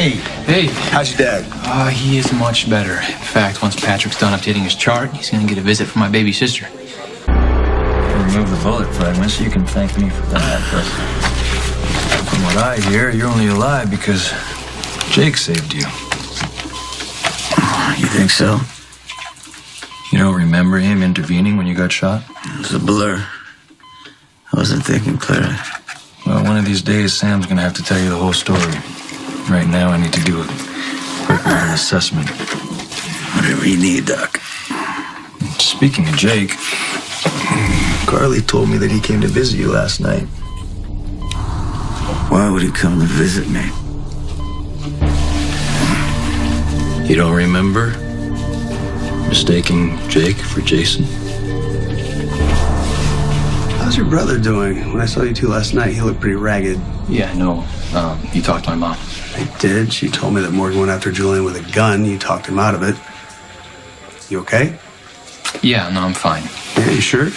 Hey, Hey. how's your dad? He is much better. In fact, once Patrick's done updating his chart, he's gonna get a visit from my baby sister. Remove the bullet fragments, you can thank me for that, but from what I hear, you're only alive because Jake saved you. You think so? You don't remember him intervening when you got shot? It was a blur. I wasn't thinking clearly. Well, one of these days, Sam's gonna have to tell you the whole story. Right now, I need to do a quick mental assessment. Whatever you need, Doc. Speaking of Jake, Carly told me that he came to visit you last night. Why would he come to visit me? You don't remember mistaking Jake for Jason? How's your brother doing? When I saw you two last night, he looked pretty ragged. Yeah, no. You talked to my mom. I did. She told me that Morgan went after Julian with a gun. You talked him out of it. You okay? Yeah, no, I'm fine. Yeah, you sure?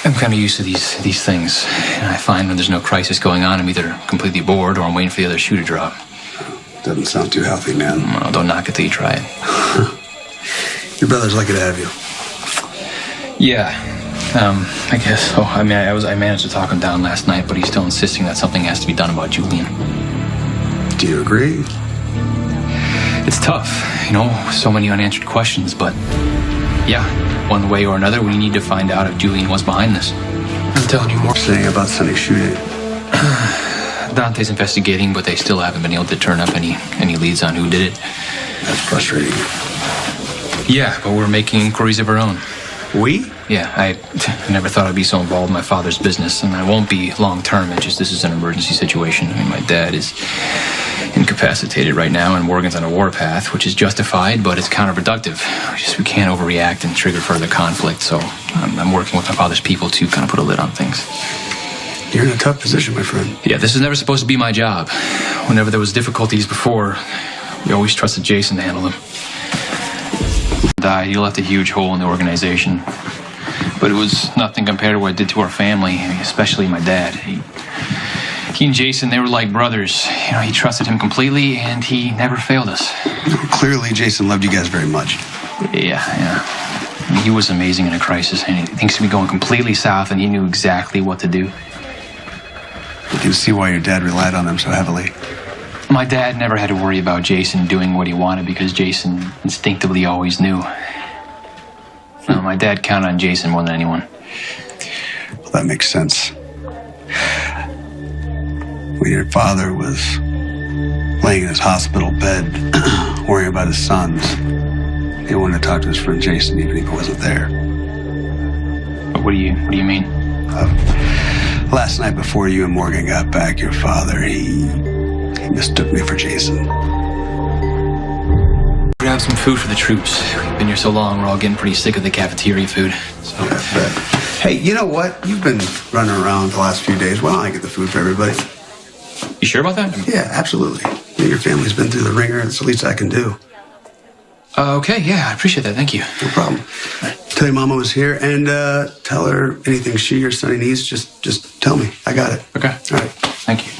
I'm kind of used to these things. And I find when there's no crisis going on, I'm either completely bored or I'm waiting for the other shoe to drop. Doesn't sound too healthy, man. Well, don't knock it till you try it. Your brother's lucky to have you. Yeah, I guess so. I managed to talk him down last night, but he's still insisting that something has to be done about Julian. Do you agree? It's tough, so many unanswered questions, but yeah, one way or another, we need to find out if Julian was behind this. I'm telling you more. Saying about Sunny's shooting. Dante's investigating, but they still haven't been able to turn up any leads on who did it. That's frustrating. Yeah, but we're making inquiries of our own. We? Yeah, I never thought I'd be so involved in my father's business, and I won't be long term. It's just this is an emergency situation. I mean, my dad is incapacitated right now, and Morgan's on a warpath, which is justified, but it's counterproductive. We can't overreact and trigger further conflict, so I'm working with my father's people to kind of put a lid on things. You're in a tough position, my friend. Yeah, this is never supposed to be my job. Whenever there was difficulties before, we always trusted Jason to handle them. Died, he left a huge hole in the organization. But it was nothing compared to what it did to our family, especially my dad. He and Jason, they were like brothers. He trusted him completely, and he never failed us. Clearly, Jason loved you guys very much. Yeah. I mean, he was amazing in a crisis, and things could be going completely south, and he knew exactly what to do. You can see why your dad relied on him so heavily. My dad never had to worry about Jason doing what he wanted because Jason instinctively always knew. No, my dad counted on Jason more than anyone. Well, that makes sense. When your father was laying in his hospital bed, worrying about his sons, he wanted to talk to his friend Jason even if he wasn't there. What do you mean? Last night before you and Morgan got back, your father, he mistook me for Jason. Grab some food for the troops. We've been here so long, we're all getting pretty sick of the cafeteria food. So. Yeah, I bet. Hey, you know what? You've been running around the last few days. Why don't I get the food for everybody? You sure about that? Yeah, absolutely. Your family's been through the ringer. It's the least I can do. Okay, yeah, I appreciate that. Thank you. No problem. Tell your mama was here and tell her anything she or Sonny needs. Just tell me. I got it. Okay. All right. Thank you.